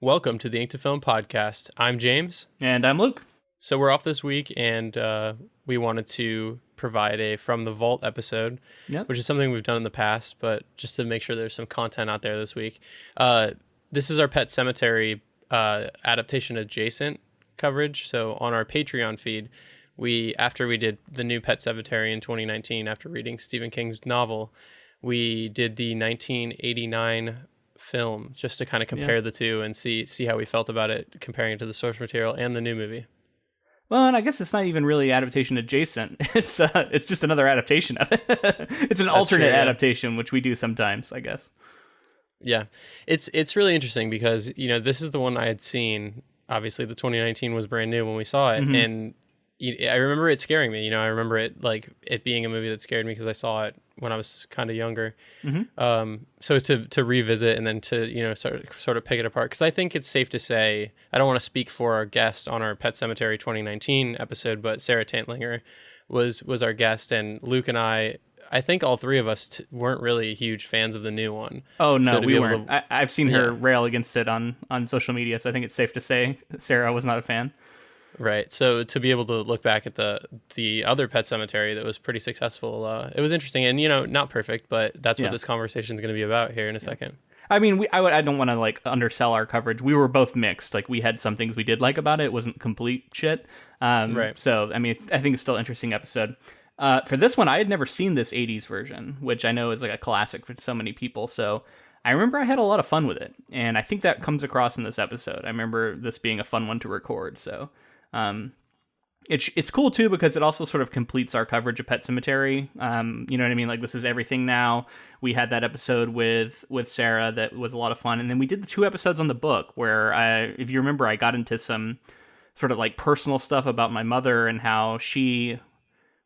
Welcome to the Ink to Film podcast. I'm James. And I'm Luke. So we're off this week, and we wanted to provide a From the Vault episode, which is something we've done in the past, but just to make sure there's some content out there this week. This is our Pet Sematary adaptation adjacent coverage. So on our Patreon feed, after we did the new Pet Sematary in 2019, after reading Stephen King's novel, we did the 1989 film just to kind of compare the two and see how we felt about it, comparing it to the source material and the new movie. Well, and I guess it's not even really adaptation adjacent. It's just another adaptation of it. It's an alternate adaptation, which we do sometimes, I guess. Yeah, it's really interesting because, this is the one I had seen. Obviously, the 2019 was brand new when we saw it, and I remember it scaring me. I remember it being a movie that scared me because I saw it when I was kind of younger. So to revisit and then to sort of pick it apart, because I think it's safe to say, I don't want to speak for our guest on our Pet Sematary 2019 episode, but Sarah Tantlinger was our guest, and Luke and I think all three of us weren't really huge fans of the new one. Oh no, we weren't. I've seen her rail against it on social media, so I think it's safe to say Sarah was not a fan. Right. So to be able to look back at the other Pet Sematary that was pretty successful, it was interesting and, not perfect, but that's what this conversation is going to be about here in a second. I mean, I don't want to undersell our coverage. We were both mixed. We had some things we did like about it. It wasn't complete shit. Right. So, I mean, I think it's still an interesting episode. For this one, I had never seen this 80s version, which I know is a classic for so many people. So I remember I had a lot of fun with it. And I think that comes across in this episode. I remember this being a fun one to record. So it's cool too because it also sort of completes our coverage of Pet Sematary. You know what I mean? This is everything now. We had that episode with Sarah that was a lot of fun, and then we did the 2 episodes on the book where if you remember, I got into some sort of personal stuff about my mother and how she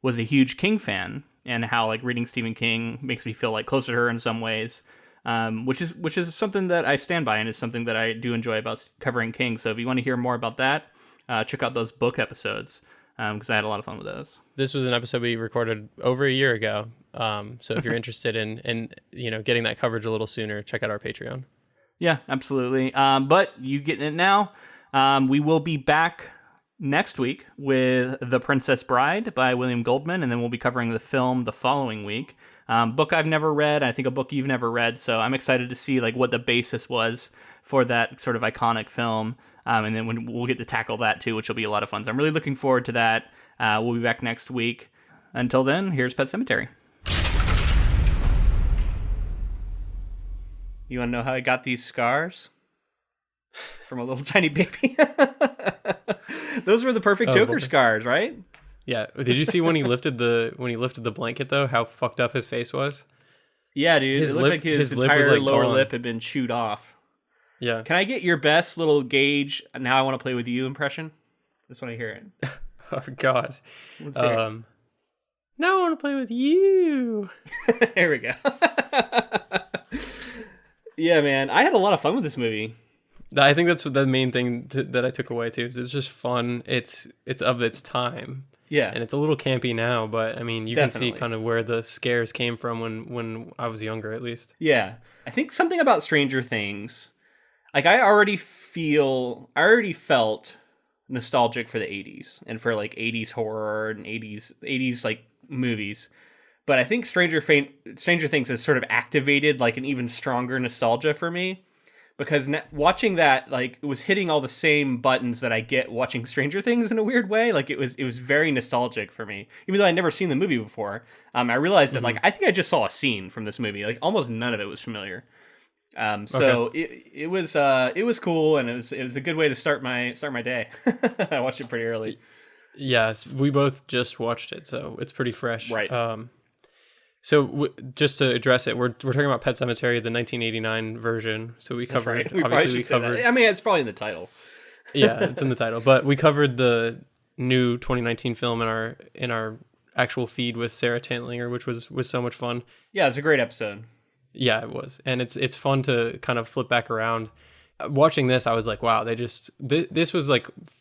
was a huge King fan and how reading Stephen King makes me feel closer to her in some ways. Which is something that I stand by and is something that I do enjoy about covering King. So if you want to hear more about that, check out those book episodes because I had a lot of fun with those. This was an episode we recorded over a year ago. So if you're interested in getting that coverage a little sooner, check out our Patreon. Yeah, absolutely. But you getting it now. We will be back next week with The Princess Bride by William Goldman, and then we'll be covering the film the following week. Book I've never read, I think a book you've never read, so I'm excited to see what the basis was for that sort of iconic film. And then we'll get to tackle that too, which will be a lot of fun. So I'm really looking forward to that. We'll be back next week. Until then, here's Pet Sematary. You want to know how I got these scars? From a little tiny baby. Those were the perfect Joker scars, right? Yeah. Did you see when he lifted the blanket though? How fucked up his face was. Yeah, dude. It looked like his entire lower lip had been chewed off. Yeah. Can I get your best little Gage "Now I Want to Play with You" impression? Just want to hear it. Oh God. Let's hear it. Now I want to play with you. There we go. Yeah, man. I had a lot of fun with this movie. I think that's the main thing that I took away too. Is it's just fun. It's of its time. Yeah. And it's a little campy now, but I mean, you can see kind of where the scares came from when I was younger, at least. Yeah. I think something about Stranger Things. I already felt nostalgic for the 80s and for 80s horror and 80s movies. But I think Stranger Things has sort of activated an even stronger nostalgia for me because watching that it was hitting all the same buttons that I get watching Stranger Things in a weird way. It was very nostalgic for me, even though I'd never seen the movie before. I realized that I think I just saw a scene from this movie. Almost none of it was familiar. So it was cool, and it was a good way to start my day. I watched it pretty early. Yes, we both just watched it, so it's pretty fresh. Right. So just to address it, we're talking about Pet Sematary, the 1989 version. So we covered. Right. We covered. I mean, it's probably in the title. Yeah, it's in the title, but we covered the new 2019 film in our actual feed with Sarah Tantlinger, which was so much fun. Yeah, it's a great episode. Yeah, it was. And it's fun to kind of flip back around. Watching this, I was like, wow, this was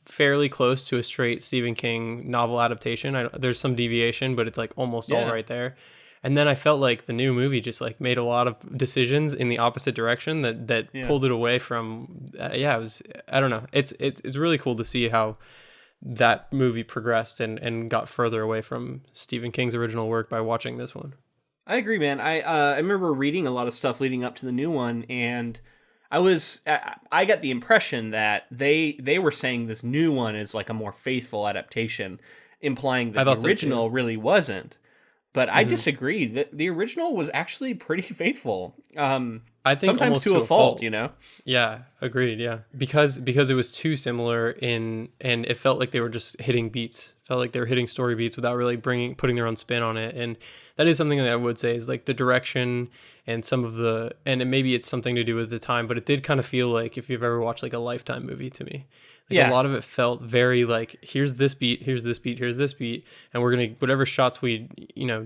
fairly close to a straight Stephen King novel adaptation. There's some deviation, but it's almost all right there. And then I felt like the new movie just like made a lot of decisions in the opposite direction that pulled it away from. It was, I don't know. It's really cool to see how that movie progressed and got further away from Stephen King's original work by watching this one. I agree, man. I remember reading a lot of stuff leading up to the new one, and I got the impression that they were saying this new one is like a more faithful adaptation, implying that the original really wasn't. But I disagree. The original was actually pretty faithful. I think sometimes to a fault, you know? Yeah, agreed. Yeah, because it was too similar and it felt like they were just hitting beats. Felt like they were hitting story beats without really putting their own spin on it. And that is something that I would say is like the direction and maybe it's something to do with the time, but it did kind of feel like if you've ever watched like a Lifetime movie to me. A lot of it felt very like, here's this beat, here's this beat, here's this beat, and we're gonna whatever shots we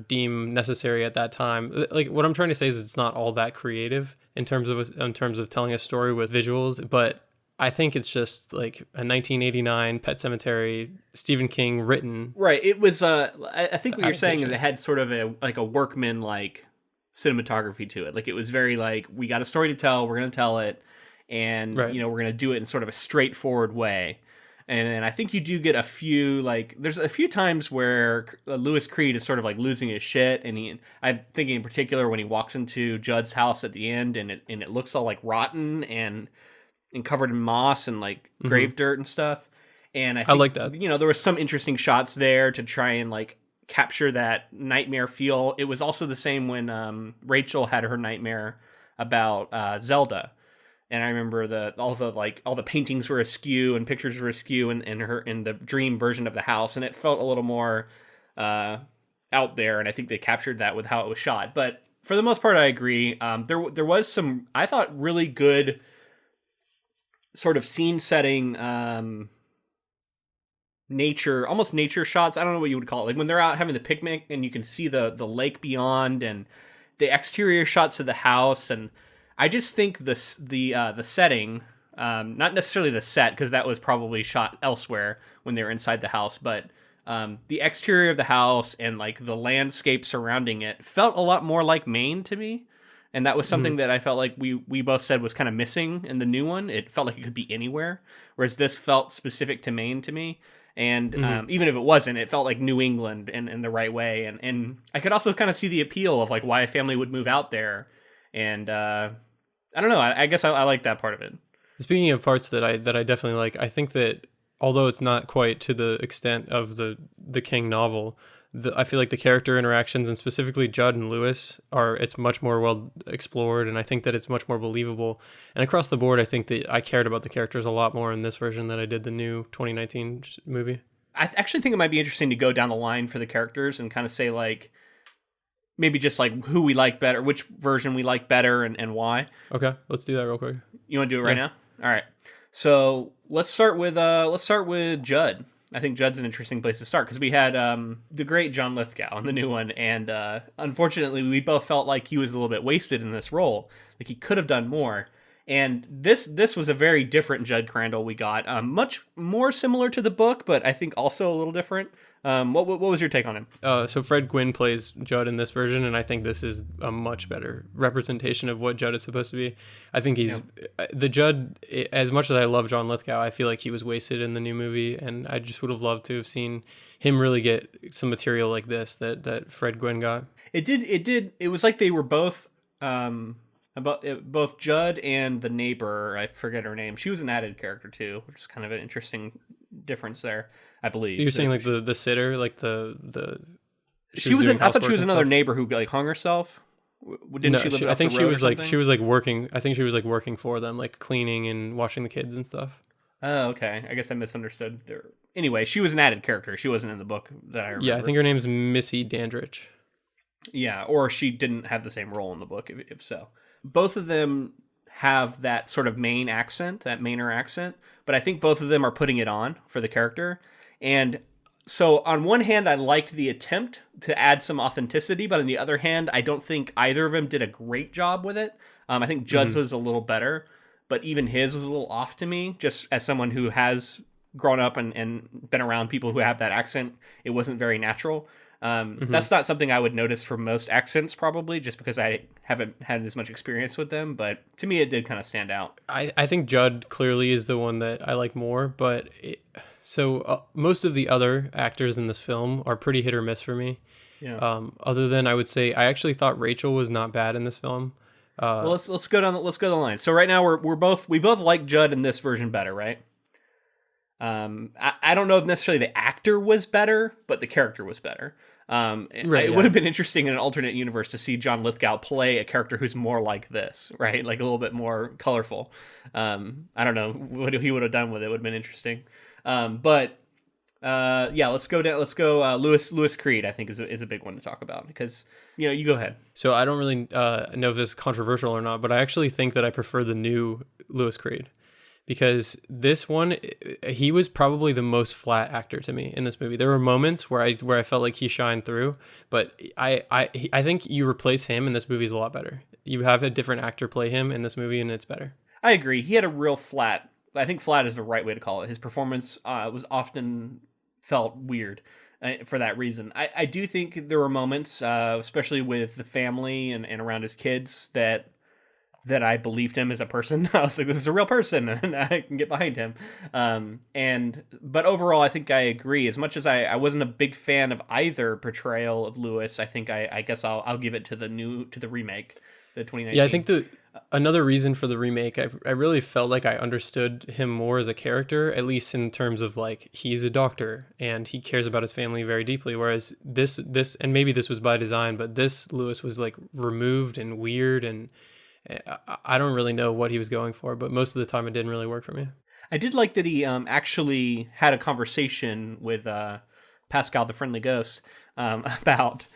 deem necessary at that time. Like what I'm trying to say is it's not all that creative in terms of telling a story with visuals, but I think it's just like a 1989 Pet Sematary Stephen King written. Right. It was. I think what you're saying is it had sort of a workman like cinematography to it. Like it was very like, we got a story to tell, we're gonna tell it. And, we're going to do it in sort of a straightforward way. And I think you do get a few, like, there's a few times where Louis Creed is sort of like losing his shit. And I'm thinking in particular when he walks into Judd's house at the end and it looks all like rotten and covered in moss and like grave dirt and stuff. And I like that. There was some interesting shots there to try and like capture that nightmare feel. It was also the same when Rachel had her nightmare about Zelda. And I remember all the paintings were askew and pictures were askew in the dream version of the house, and it felt a little more out there. And I think they captured that with how it was shot. But for the most part, I agree. There was some, I thought, really good sort of scene setting, almost nature shots. I don't know what you would call it. Like when they're out having the picnic and you can see the lake beyond and the exterior shots of the house. And I just think the setting, not necessarily the set, because that was probably shot elsewhere when they were inside the house, but the exterior of the house and like the landscape surrounding it felt a lot more like Maine to me. And that was something that I felt like we both said was kind of missing in the new one. It felt like it could be anywhere, whereas this felt specific to Maine to me. And even if it wasn't, it felt like New England in the right way. And I could also kind of see the appeal of like why a family would move out there. And I don't know. I guess I like that part of it. Speaking of parts that I definitely like, I think that although it's not quite to the extent of the King novel, I feel like the character interactions and specifically Judd and Lewis it's much more well explored, and I think that it's much more believable. And across the board, I think that I cared about the characters a lot more in this version than I did the new 2019 movie. I actually think it might be interesting to go down the line for the characters and kind of say like, maybe just like who we like better, which version we like better, and why. Okay, let's do that real quick. You want to do it right now? All right. So let's start with Judd. I think Judd's an interesting place to start because we had the great John Lithgow in the new one, and unfortunately, we both felt like he was a little bit wasted in this role. Like he could have done more. And this was a very different Judd Crandall we got. Much more similar to the book, but I think also a little different. What was your take on him? So Fred Gwynne plays Judd in this version, and I think this is a much better representation of what Judd is supposed to be. I think he's the Judd. As much as I love John Lithgow, I feel like he was wasted in the new movie, and I just would have loved to have seen him really get some material like this that Fred Gwynne got. It did. It was like they were both both Judd and the neighbor. I forget her name. She was an added character too, which is kind of an interesting difference there. I believe you're saying like the sitter, like the. She was. I thought she was another neighbor who like hung herself. Didn't she live? I think she was like working. I think she was like working for them, like cleaning and washing the kids and stuff. Oh, okay. I guess I misunderstood. Anyway, she was an added character. She wasn't in the book that I remember. Yeah, I think her name's Missy Dandridge. Yeah, or she didn't have the same role in the book, if so. Both of them have that sort of Maine accent, that Mainer accent, but I think both of them are putting it on for the character. And so on one hand, I liked the attempt to add some authenticity, but on the other hand, I don't think either of them did a great job with it. I think Judd's was a little better, but even his was a little off to me, just as someone who has grown up and been around people who have that accent. It wasn't very natural. That's not something I would notice for most accents, probably, just because I haven't had as much experience with them. But to me, it did kind of stand out. I think Judd clearly is the one that I like more, but most of the other actors in this film are pretty hit or miss for me. Yeah. Other than I would say I actually thought Rachel was not bad in this film. Well, let's go down the line. So right now we both like Judd in this version better, right? I don't know if necessarily the actor was better, but the character was better. It would have been interesting in an alternate universe to see John Lithgow play a character who's more like this, right? Like a little bit more colorful. I don't know what he would have done with it. Would have been interesting. Let's go down. Let's go. Louis Creed, I think, is a big one to talk about because you go ahead. So I don't really know if this is controversial or not, but I actually think that I prefer the new Louis Creed. Because this one, he was probably the most flat actor to me in this movie. There were moments where I felt like he shined through, but I think you replace him and this movie is a lot better. You have a different actor play him in this movie and it's better. I agree. He had a real flat. I think flat is the right way to call it. His performance was often felt weird for that reason. I do think there were moments, especially with the family and around his kids, that I believed him as a person. I was like, this is a real person and I can get behind him. But overall, I think I agree. As much as I wasn't a big fan of either portrayal of Lewis, I think I guess I'll give it to the remake, the 2019. Yeah, I think another reason for the remake, I really felt like I understood him more as a character, at least in terms of like, he's a doctor and he cares about his family very deeply. Whereas this, and maybe this was by design, but this Lewis was like removed and weird, and I don't really know what he was going for, but most of the time it didn't really work for me. I did like that he actually had a conversation with Pascal the Friendly Ghost about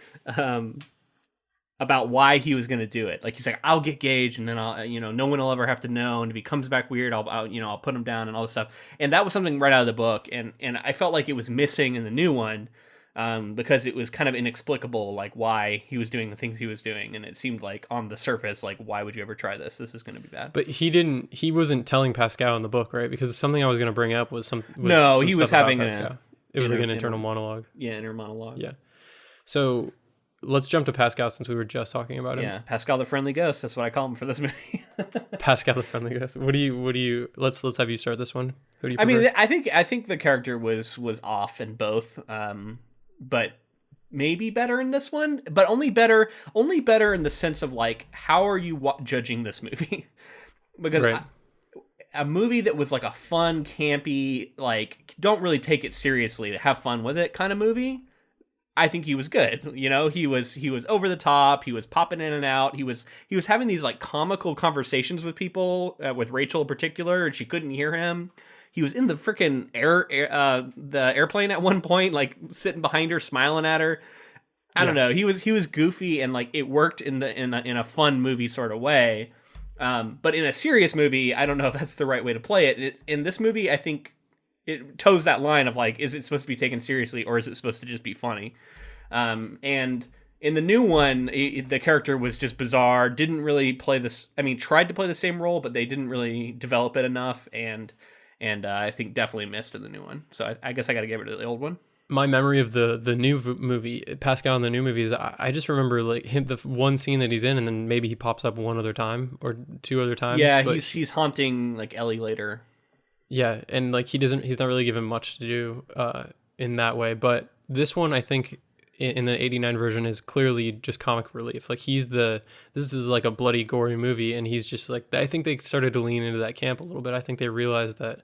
why he was going to do it. Like, he's like, I'll get Gage, and then I'll, no one will ever have to know. And if he comes back weird, I'll put him down and all this stuff. And that was something right out of the book. And I felt like it was missing in the new one. Because it was kind of inexplicable, like why he was doing the things he was doing, and it seemed like on the surface, like, why would you ever try this? This is going to be bad. But he wasn't telling Pascal in the book, right? Because something I was going to bring up was he was having it was like an internal monologue. Yeah, inner monologue. Yeah. So let's jump to Pascal since we were just talking about him. Yeah, Pascal the Friendly Ghost. That's what I call him for this movie. Pascal the Friendly Ghost. What do you? Let's have you start this one. Who do you prefer? I mean, I think the character was off in both. But maybe better in this one, but only better in the sense of like, how are you judging this movie? Because right. A movie that was like a fun, campy, like, don't really take it seriously, have fun with it kind of movie, I think he was good. He was over the top. He was popping in and out. He was having these like comical conversations with people, with Rachel in particular, and she couldn't hear him. He was in the freaking the airplane at one point, like sitting behind her, smiling at her. I don't know. He was goofy, and like it worked in a fun movie sort of way. But in a serious movie, I don't know if that's the right way to play it. In this movie, I think it toes that line of like, is it supposed to be taken seriously or is it supposed to just be funny? And in the new one, the character was just bizarre. Didn't really play this. I mean, tried to play the same role, but they didn't really develop it enough, and I think definitely missed in the new one. So I guess I got to give it to the old one. My memory of the new movie, Pascal in the new movie, is I just remember like the one scene that he's in, and then maybe he pops up one other time or two other times. Yeah, he's haunting like Ellie later. Yeah, and like he's not really given much to do in that way. But this one, I think, in the 89 version is clearly just comic relief. Like this is like a bloody, gory movie, and he's just like, I think they started to lean into that camp a little bit. I think they realized that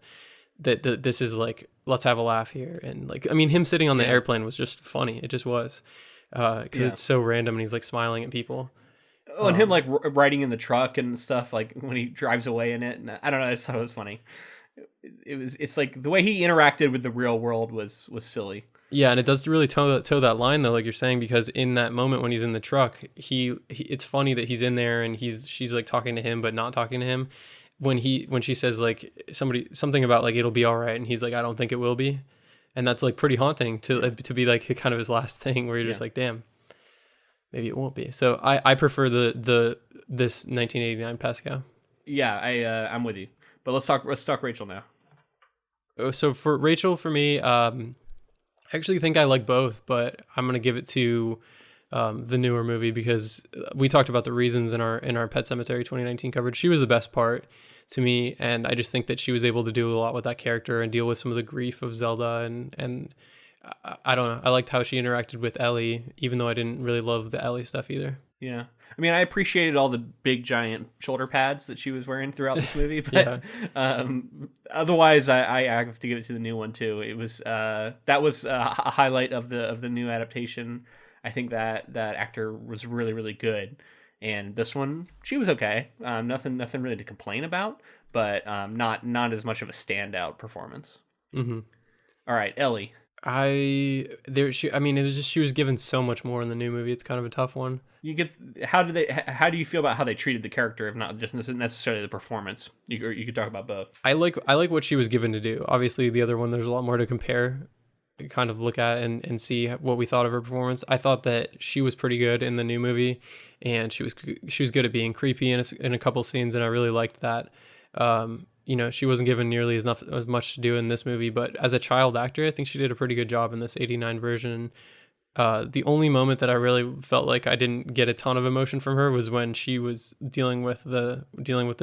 this is like, let's have a laugh here. And like, I mean, him sitting on the airplane was just funny. It just was, because it's so random, and he's like smiling at people. Oh, and him like riding in the truck and stuff, like when he drives away in it. And I don't know, I just thought it was funny. It's like the way he interacted with the real world was silly. Yeah, and it does really toe that line though, like you're saying, because in that moment when he's in the truck, it's funny that he's in there and she's like talking to him but not talking to him. When she says like something about like it'll be all right, and he's like, I don't think it will be, and that's like pretty haunting to be like kind of his last thing, where you're just like, damn, maybe it won't be. So I prefer this 1989 Pascal. Yeah, I'm with you. But let's talk Rachel now. So for Rachel, for me, I actually think I like both, but I'm gonna give it to the newer movie because we talked about the reasons in our Pet Sematary 2019 coverage. She was the best part to me, and I just think that she was able to do a lot with that character and deal with some of the grief of Zelda, and I don't know. I liked how she interacted with Ellie, even though I didn't really love the Ellie stuff either. Yeah. I mean, I appreciated all the big giant shoulder pads that she was wearing throughout this movie, but otherwise, I have to give it to the new one too. It was that was a highlight of the new adaptation. I think that actor was really really good, and this one she was okay. Nothing really to complain about, but not as much of a standout performance. Mm-hmm. All right, Ellie. I mean, it was just she was given so much more in the new movie. It's kind of a tough one. How do you feel about how they treated the character, if not just necessarily the performance? You could talk about both. I like what she was given to do. Obviously, the other one, there's a lot more to compare, kind of look at and see what we thought of her performance. I thought that she was pretty good in the new movie, and she was good at being creepy in a couple scenes, and I really liked that. She wasn't given nearly as much to do in this movie, but as a child actor, I think she did a pretty good job in this '89 version. The only moment that I really felt like I didn't get a ton of emotion from her was when she was dealing with the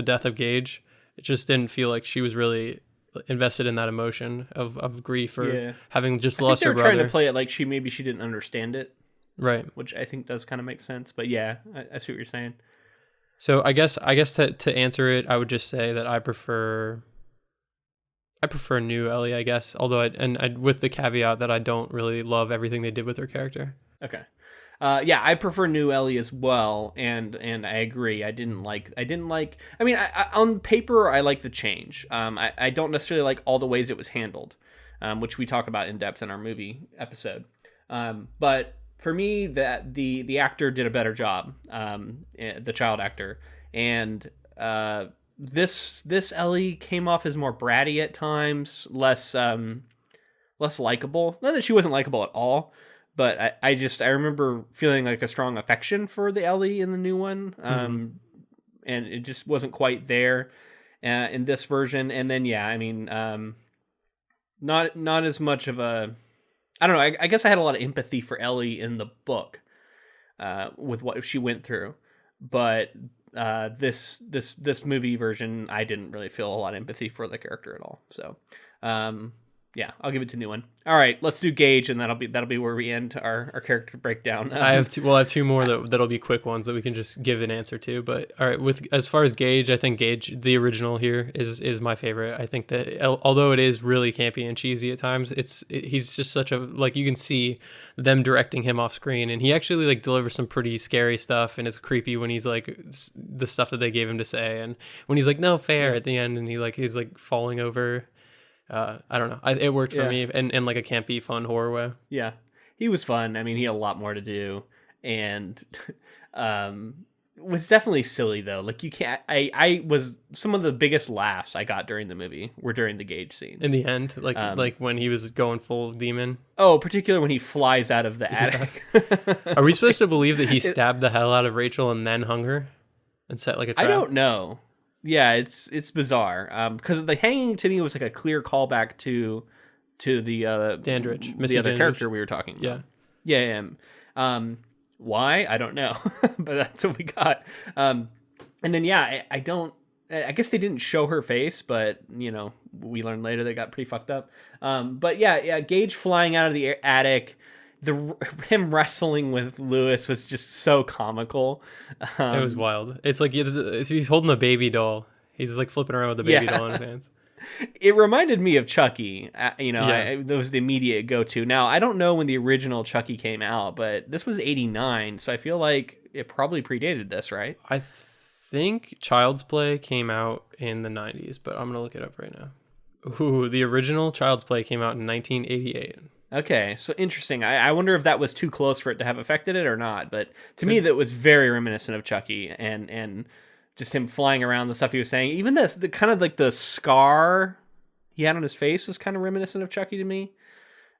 death of Gage. It just didn't feel like she was really invested in that emotion of grief or having just lost her brother. Trying to play it like she didn't understand it, right? Which I think does kind of make sense. But yeah, I see what you're saying. So I guess to answer it, I would just say that I prefer new Ellie, I guess. Although I with the caveat that I don't really love everything they did with her character. Okay. I prefer new Ellie as well, and I agree. I didn't like. I mean, I on paper, I like the change. I don't necessarily like all the ways it was handled, which we talk about in depth in our movie episode. But for me, that the actor did a better job, the child actor, and this Ellie came off as more bratty at times, less likable. Not that she wasn't likable at all, but I remember feeling like a strong affection for the Ellie in the new one, and it just wasn't quite there in this version. And then I mean, not as much of a. I don't know. I guess I had a lot of empathy for Ellie in the book, with what she went through, but this movie version, I didn't really feel a lot of empathy for the character at all. So, I'll give it to new one. All right, let's do Gage, and that'll be where we end our character breakdown. I have two more that'll be quick ones that we can just give an answer to. But all right, as far as Gage, I think Gage, the original here, is my favorite. I think that although it is really campy and cheesy at times, he's just such a, like, you can see them directing him off screen, and he actually like delivers some pretty scary stuff, and it's creepy when he's like the stuff that they gave him to say, and when he's like no fair at the end, and he's like falling over. I don't know. It worked for me in like a campy, fun horror way. Yeah, he was fun. I mean, he had a lot more to do, and was definitely silly though. Like you can't. I was some of the biggest laughs I got during the movie were during the Gage scenes. In the end, like when he was going full demon. Oh, particularly when he flies out of the attic. Are we supposed to believe that he stabbed the hell out of Rachel and then hung her and set like a trap? I don't know. Yeah, it's bizarre. Because the hanging to me was like a clear callback to the Dandridge, the other character we were talking about. Yeah. Why? I don't know, but that's what we got. And then I don't. I guess they didn't show her face, but we learned later they got pretty fucked up. But Gage flying out of the attic. Him wrestling with Lewis was just so comical. It was wild. It's like he's holding a baby doll. He's like flipping around with a baby doll in his hands. It reminded me of Chucky. That was the immediate go-to. Now, I don't know when the original Chucky came out, but this was 89, so I feel like it probably predated this, right? I think Child's Play came out in the 90s, but I'm going to look it up right now. Ooh, the original Child's Play came out in 1988. Okay, so interesting. I wonder if that was too close for it to have affected it or not. But to me, that was very reminiscent of Chucky, and just him flying around, the stuff he was saying. Even the kind of like the scar he had on his face was kind of reminiscent of Chucky to me.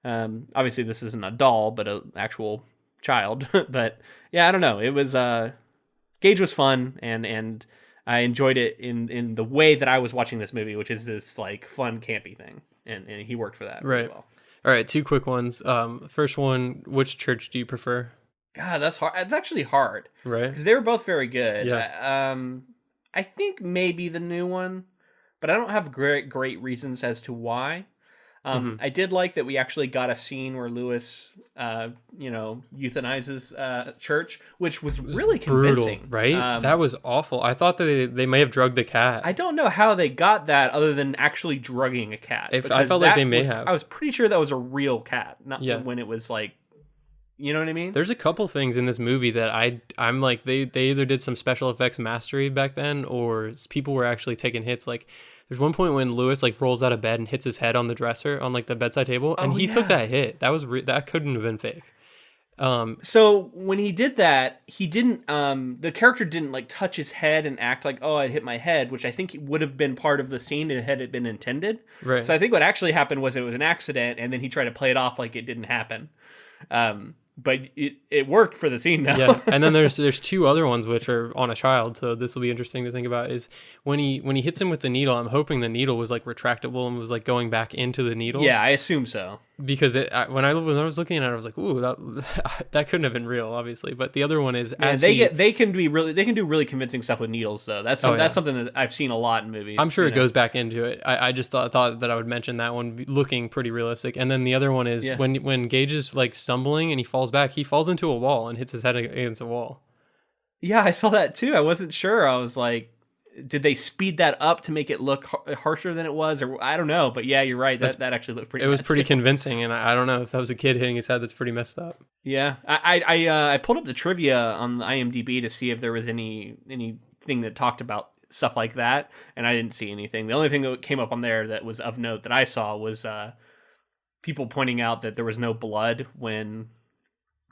Obviously, this isn't a doll, but an actual child. But I don't know. It was Gage was fun, and I enjoyed it in the way that I was watching this movie, which is this like fun campy thing, and he worked for that really well. All right, two quick ones. First one, which church do you prefer? God, that's hard. It's actually hard, Right? because they were both very good. Yeah. I think maybe the new one, but I don't have great reasons as to why. I did like that we actually got a scene where Lewis, euthanizes Church, which was really convincing. Brutal, right? That was awful. I thought that they may have drugged the cat. I don't know how they got that other than actually drugging a cat. I felt like they may have. I was pretty sure that was a real cat, not Yeah. when it was like, you know what I mean? There's a couple things in this movie that I'm like they either did some special effects mastery back then, or people were actually taking hits. Like there's one point when Lewis like rolls out of bed and hits his head on the dresser on like the bedside table, and he took that hit. That was that couldn't have been fake. So when he did that, he didn't. The character didn't like touch his head and act like, "Oh, I hit my head," which I think would have been part of the scene had it been intended. Right. So I think what actually happened was it was an accident, and then he tried to play it off like it didn't happen. But it worked for the scene though. Yeah, and then there's two other ones which are on a child, so this will be interesting to think about. Is when he hits him with the needle, I'm hoping the needle was like retractable and was like going back into the needle. Yeah, I assume so. Because when I was looking at it, I was like, "Ooh, that couldn't have been real, obviously." But the other one is they can do really convincing stuff with needles though. That's something that I've seen a lot in movies. I'm sure it goes back into it. I just thought that I would mention that one looking pretty realistic. And then the other one is when Gage is like stumbling and he falls back, he falls into a wall and hits his head against a wall. Yeah, I saw that too. I wasn't sure. I was like, did they speed that up to make it look harsher than it was, or I don't know? But yeah, you're right. That actually looked pretty. It was pretty convincing, and I don't know if that was a kid hitting his head. That's pretty messed up. Yeah, I pulled up the trivia on the IMDb to see if there was anything that talked about stuff like that, and I didn't see anything. The only thing that came up on there that was of note that I saw was people pointing out that there was no blood when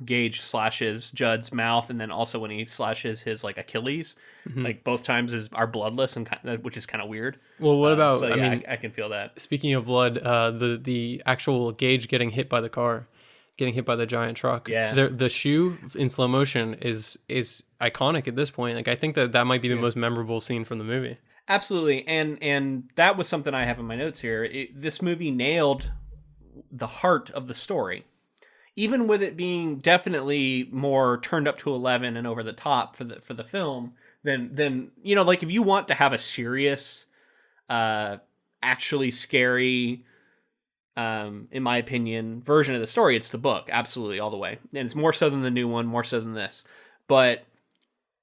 Gage slashes Judd's mouth, and then also when he slashes his like Achilles, like both times are bloodless, and which is kind of weird. Well, what about? So, yeah, I can feel that. Speaking of blood, the actual Gage getting hit by the car, getting hit by the giant truck. Yeah, the shoe in slow motion is iconic at this point. Like I think that might be the most memorable scene from the movie. Absolutely, and that was something I have in my notes here. This movie nailed the heart of the story. Even with it being definitely more turned up to 11 and over the top for the film, then like if you want to have a serious, actually scary, in my opinion, version of the story, it's the book, absolutely all the way, and it's more so than the new one, more so than this. But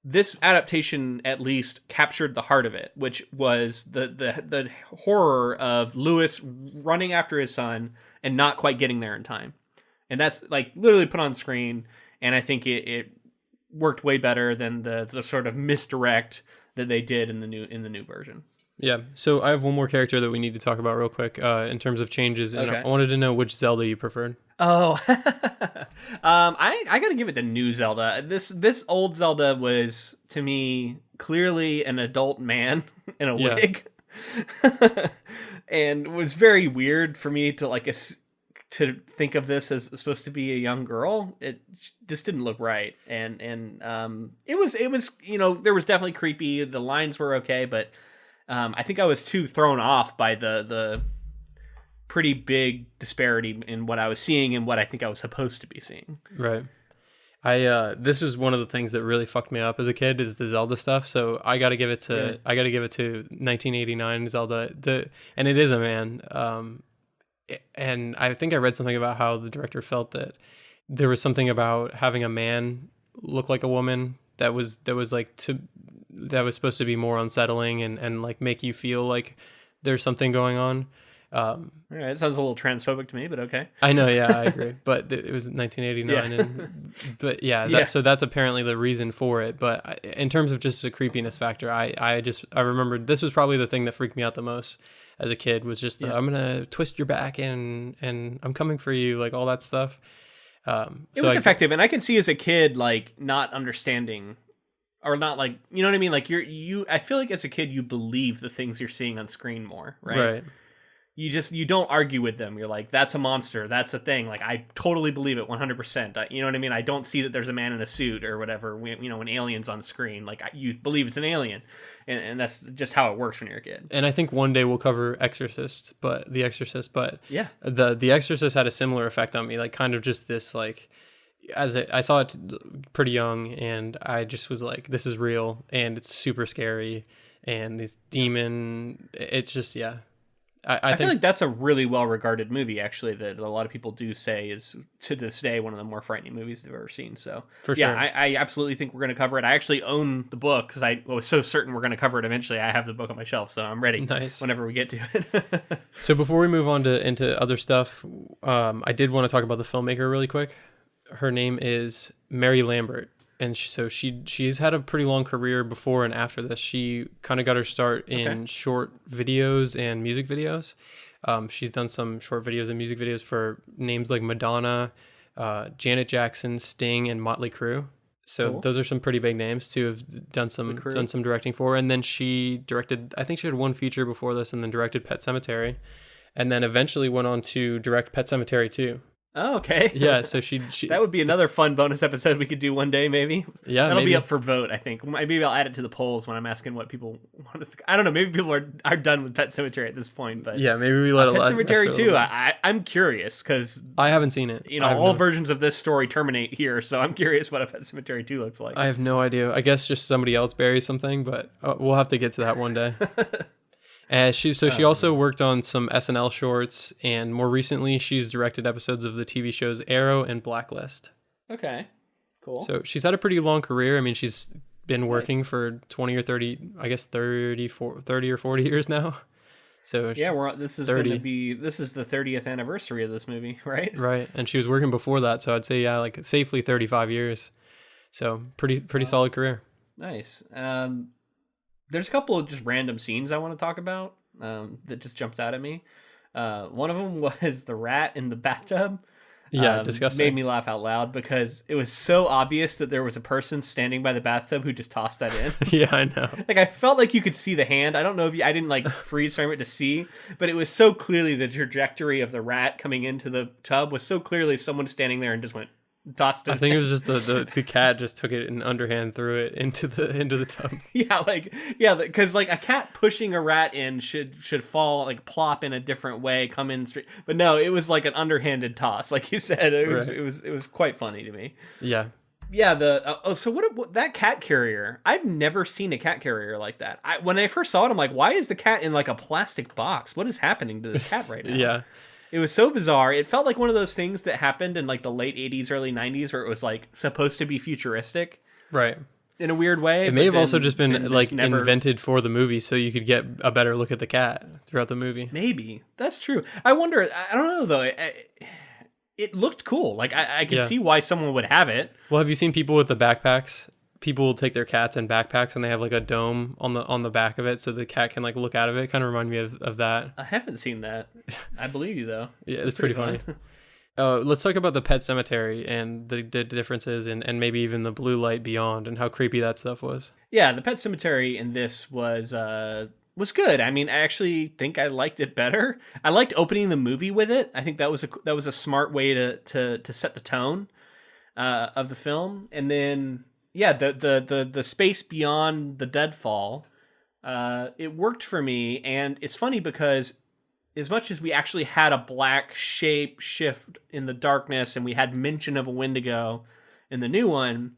this adaptation at least captured the heart of it, which was the horror of Lewis running after his son and not quite getting there in time. And that's like literally put on screen, and I think it worked way better than the sort of misdirect that they did in the new version. Yeah. So I have one more character that we need to talk about real quick in terms of changes, and I wanted to know which Zelda you preferred. Oh, I got to give it to new Zelda. This old Zelda was to me clearly an adult man in a wig, and it was very weird for me to like to think of this as supposed to be a young girl. It just didn't look right, and it was there was definitely creepy. The lines were okay, but I think I was too thrown off by the pretty big disparity in what I was seeing and what I think I was supposed to be seeing. Right. This was one of the things that really fucked me up as a kid is the Zelda stuff. So I got to give it to 1989 Zelda. And it is a man. And I think I read something about how the director felt that there was something about having a man look like a woman that was supposed to be more unsettling and like make you feel like there's something going on. All right, it sounds a little transphobic to me, but okay. I know, yeah, I agree. But it was 1989, so that's apparently the reason for it. But in terms of just the creepiness factor, I remembered this was probably the thing that freaked me out the most as a kid was just I'm gonna twist your back and I'm coming for you, like all that stuff. It was effective, and I can see as a kid like not understanding. Or not like, you know what I mean? Like I feel like as a kid you believe the things you're seeing on screen more, right? Right. you don't argue with them. You're like, that's a monster, that's a thing. Like, I totally believe it 100%. You know what I mean? I don't see that there's a man in a suit or whatever, when alien's on screen. Like, you believe it's an alien, and that's just how it works when you're a kid. And I think one day we'll cover The Exorcist, but yeah, the Exorcist had a similar effect on me, like kind of just this, like, I saw it pretty young, and I just was like, this is real, and it's super scary, and this demon, it's just, yeah. I feel like that's a really well-regarded movie, actually, that a lot of people do say is, to this day, one of the more frightening movies they've ever seen. So, for sure. Yeah, I absolutely think we're going to cover it. I actually own the book because I was so certain we're going to cover it eventually. I have the book on my shelf, so I'm ready whenever we get to it. So before we move on into other stuff, I did want to talk about the filmmaker really quick. Her name is Mary Lambert. And she's had a pretty long career before and after this. She kind of got her start in short videos and music videos. She's done some short videos and music videos for names like Madonna, Janet Jackson, Sting, and Motley Crue. So those are some pretty big names to have done some directing for. And then she directed, I think she had one feature before this, and then directed Pet Sematary, and then eventually went on to direct Pet Sematary 2. Oh, okay. Yeah, so she that would be another fun bonus episode we could do one day, maybe. Yeah, that'll be up for vote, I think. Maybe I'll add it to the polls when I'm asking what people want us to. I don't know. Maybe people are done with Pet Sematary at this point, but yeah, maybe we let Pet Sematary 2. I'm curious because I haven't seen it. All versions of this story terminate here, so I'm curious what a Pet Sematary 2 looks like. I have no idea. I guess just somebody else buries something, but we'll have to get to that one day. She also worked on some SNL shorts, and more recently she's directed episodes of the TV shows Arrow and Blacklist. Okay, cool. So she's had a pretty long career. I mean, she's been working for 20 or 30, I guess 30 or 40 years now. So yeah, this is the 30th anniversary of this movie, right? Right, and she was working before that, so I'd say like safely 35 years. So pretty solid career. Nice. There's a couple of just random scenes I want to talk about that just jumped out at me. One of them was the rat in the bathtub. Yeah, disgusting. Made me laugh out loud because it was so obvious that there was a person standing by the bathtub who just tossed that in. Yeah, I know. Like, I felt like you could see the hand. I don't know if I didn't like freeze frame it to see, but it was so clearly the trajectory of the rat coming into the tub was so clearly someone standing there and just went, tossed it. I think it was just the cat just took it and underhand threw it into the tub. Yeah, because like a cat pushing a rat in should fall, like plop in a different way, come in straight. But no, it was like an underhanded toss, like you said. It was quite funny to me. Yeah. Yeah. So what that cat carrier? I've never seen a cat carrier like that. When I first saw it, I'm like, why is the cat in like a plastic box? What is happening to this cat right now? Yeah. It was so bizarre. It felt like one of those things that happened in like the late 80s, early 90s, where it was like supposed to be futuristic. Right. In a weird way. It may have also just been like invented for the movie so you could get a better look at the cat throughout the movie. Maybe. That's true. I wonder, I don't know though. It looked cool. Like I could see why someone would have it. Well, have you seen people with the backpacks? People will take their cats in backpacks and they have like a dome on the back of it so the cat can like look out of it. Kind of remind me of that. I haven't seen that. I believe you though. Yeah, it's pretty funny. Let's talk about the Pet Sematary and the differences and maybe even the blue light beyond and how creepy that stuff was. Yeah, the Pet Sematary in this was good. I mean, I actually think I liked it better. I liked opening the movie with it. I think that was a smart way to set the tone of the film. And then yeah, the space beyond the deadfall, it worked for me. And it's funny because as much as we actually had a black shape shift in the darkness and we had mention of a Wendigo in the new one,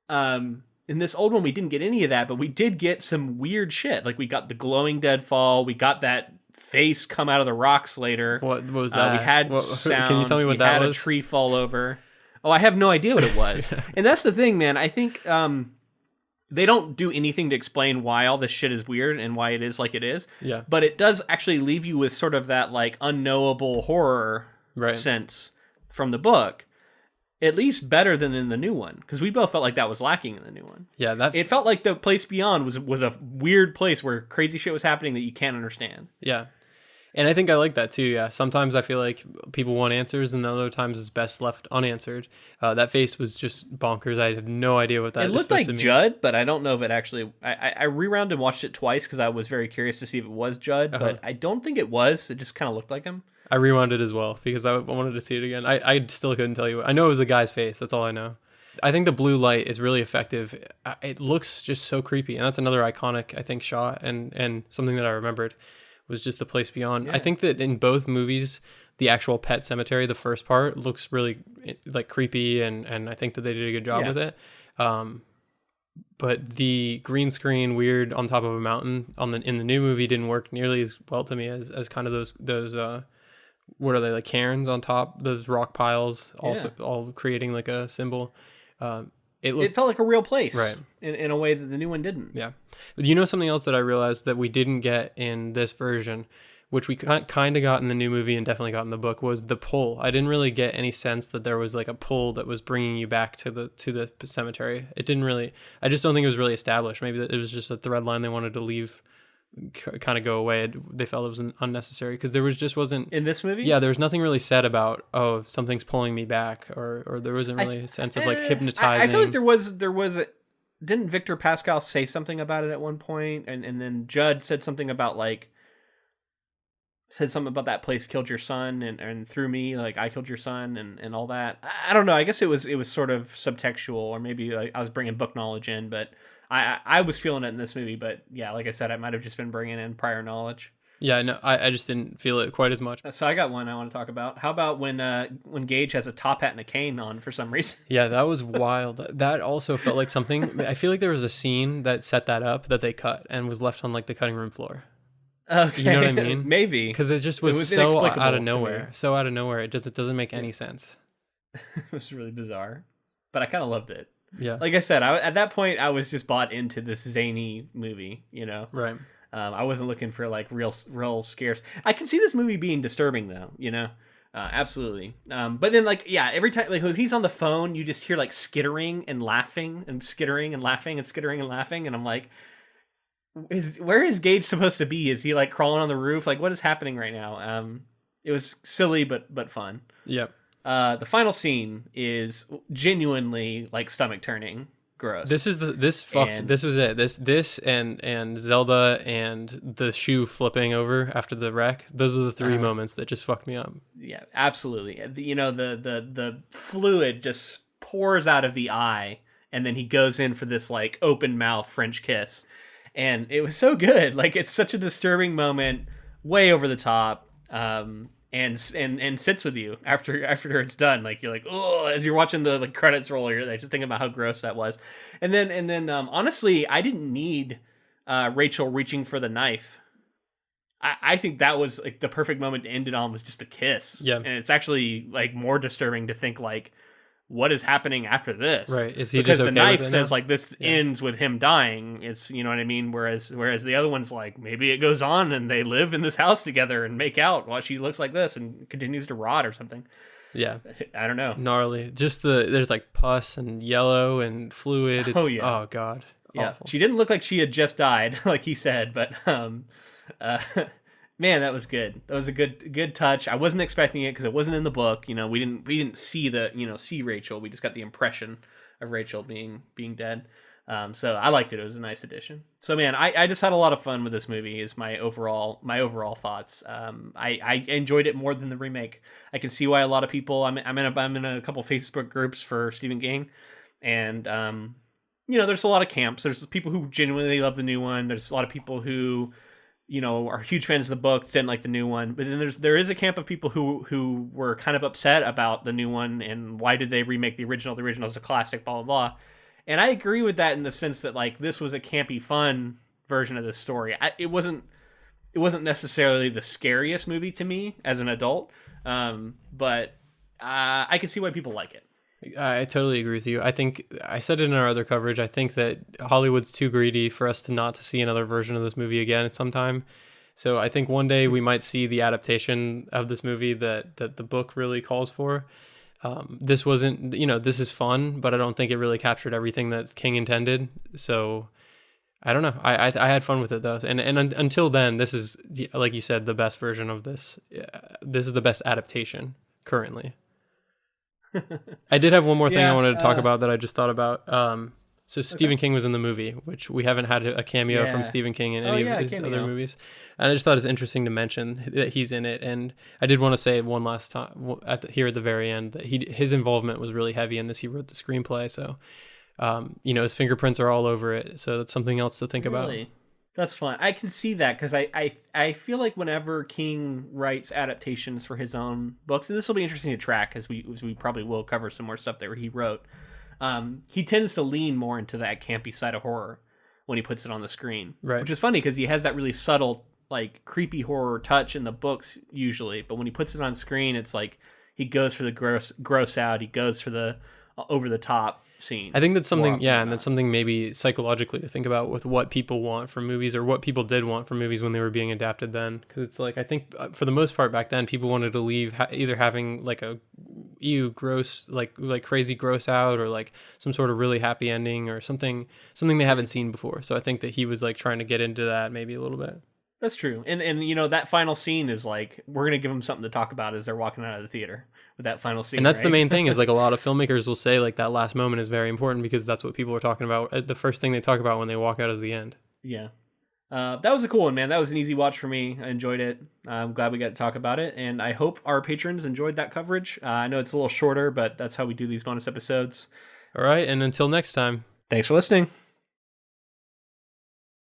in this old one we didn't get any of that, but we did get some weird shit. Like we got the glowing deadfall, we got that face come out of the rocks later. What was that? We had sounds. Can you tell me what that was? We had a tree fall over. Oh, I have no idea what it was. And that's the thing, man. I think they don't do anything to explain why all this shit is weird and why it is like it is. Yeah. But it does actually leave you with sort of that like unknowable horror sense from the book. At least better than in the new one, because we both felt like that was lacking in the new one. Yeah, it felt like the place beyond was a weird place where crazy shit was happening that you can't understand. Yeah. And I think I like that too. Yeah. Sometimes I feel like people want answers, and other times it's best left unanswered. That face was just bonkers. I have no idea what that It is looked supposed like to mean. Judd, but I don't know if it actually. I rewound and watched it twice because I was very curious to see if it was Judd, but I don't think it was. It just kind of looked like him. I rewound it as well because I wanted to see it again. I still couldn't tell you. I know it was a guy's face. That's all I know. I think the blue light is really effective. It looks just so creepy, and that's another iconic, I think, shot and something that I remembered was just the place beyond. Yeah. I think that in both movies, the actual pet cemetery, the first part, looks really like creepy, and I think that they did a good job with it. But the green screen weird on top of a mountain in the new movie didn't work nearly as well to me as kind of those what are they, like cairns on top, those rock piles, also all creating like a symbol. It felt like a real place, right, in a way that the new one didn't. Yeah. But you know something else that I realized that we didn't get in this version, which we kind of got in the new movie and definitely got in the book, was the pull. I didn't really get any sense that there was like a pull that was bringing you back to the cemetery. It didn't really. I just don't think it was really established. Maybe it was just a thread line they wanted to leave, kind of go away. They felt it was unnecessary because there wasn't in this movie. Yeah, there was nothing really said about something's pulling me back, or there wasn't really a sense of like hypnotizing. I feel like there was didn't Victor Pascal say something about it at one point, and then Judd said something about that place killed your son, and through me, like I killed your son, and all that. I don't know. I guess it was sort of subtextual, or maybe like I was bringing book knowledge in, but I was feeling it in this movie. But yeah, like I said, I might have just been bringing in prior knowledge. Yeah, no, I just didn't feel it quite as much. So I got one I want to talk about. How about when Gage has a top hat and a cane on for some reason? Yeah, that was wild. That also felt like something. I feel like there was a scene that set that up that they cut and was left on like the cutting room floor. Okay. You know what I mean? Maybe. Because it just was so out of nowhere. So out of nowhere. It doesn't make any sense. It was really bizarre. But I kind of loved it. Yeah. Like I said, at that point, I was just bought into this zany movie, you know? Right. I wasn't looking for like real scares. I can see this movie being disturbing though, you know? Absolutely. But then like, yeah, every time like when he's on the phone, you just hear like skittering and laughing and skittering and laughing and skittering and laughing. And I'm like, where is Gage supposed to be? Is he like crawling on the roof? Like what is happening right now? It was silly, but fun. Yep. The final scene is genuinely like stomach turning. Gross. This was it. This and Zelda and the shoe flipping over after the wreck. Those are the three moments that just fucked me up. Yeah, absolutely. You know, the fluid just pours out of the eye, and then he goes in for this like open mouth French kiss, and it was so good. Like it's such a disturbing moment, way over the top. And sits with you after it's done. Like you're like, oh, as you're watching the like credits roll, you're like just thinking about how gross that was. And then honestly, I didn't need Rachel reaching for the knife. I think that was like the perfect moment to end it on, was just a kiss. Yeah. And it's actually like more disturbing to think like, what is happening after this? Right. Is he because just okay the knife with it says now? like this ends with him dying. It's, you know what I mean? Whereas the other one's like, maybe it goes on and they live in this house together and make out while she looks like this and continues to rot or something. Yeah. I don't know. Gnarly. Just there's like pus and yellow and fluid. It's, oh God. Yeah. Awful. She didn't look like she had just died, like he said, but man, that was good. That was a good touch. I wasn't expecting it because it wasn't in the book. You know, we didn't see see Rachel. We just got the impression of Rachel being dead. So I liked it. It was a nice addition. So man, I just had a lot of fun with this movie. Is my overall thoughts. I enjoyed it more than the remake. I can see why a lot of people. I'm in a couple Facebook groups for Stephen King, and there's a lot of camps. There's people who genuinely love the new one. There's a lot of people who are huge fans of the book, didn't like the new one. But then there is a camp of people who were kind of upset about the new one and why did they remake the original? The original is a classic, blah, blah, blah. And I agree with that in the sense that like this was a campy, fun version of this story. It wasn't necessarily the scariest movie to me as an adult, but I can see why people like it. I totally agree with you. I think I said it in our other coverage. I think that Hollywood's too greedy for us not to see another version of this movie again at some time. So I think one day we might see the adaptation of this movie that the book really calls for. This wasn't, this is fun, but I don't think it really captured everything that King intended. So I don't know. I had fun with it though, and until then, this is, like you said, the best version of this. This is the best adaptation currently. I did have one more thing I wanted to talk about that I just thought about. So Stephen King was in the movie, which we haven't had a cameo from Stephen King in any of his other movies, and I just thought it's interesting to mention that he's in it. And I did want to say one last time here at the very end that his involvement was really heavy in this. He wrote the screenplay, so his fingerprints are all over it. So that's something else to think about. That's fun. I can see that because I feel like whenever King writes adaptations for his own books, and this will be interesting to track as we probably will cover some more stuff that he wrote. He tends to lean more into that campy side of horror when he puts it on the screen, right? Which is funny because he has that really subtle, like creepy horror touch in the books usually, but when he puts it on screen, it's like he goes for the gross out. He goes for the over the top scene. I think that's something, and that's something maybe psychologically to think about with what people want from movies, or what people did want from movies when they were being adapted then. Because it's like, I think for the most part back then, people wanted to leave either having like a gross, like crazy gross out, or like some sort of really happy ending, or something they haven't seen before. So I think that he was like trying to get into that maybe a little bit. That's true. And that final scene is like, we're going to give them something to talk about as they're walking out of the theater with that final scene. And that's the main thing, is like a lot of filmmakers will say like that last moment is very important because that's what people are talking about. The first thing they talk about when they walk out is the end. Yeah. That was a cool one, man. That was an easy watch for me. I enjoyed it. I'm glad we got to talk about it. And I hope our patrons enjoyed that coverage. I know it's a little shorter, but that's how we do these bonus episodes. All right. And until next time. Thanks for listening.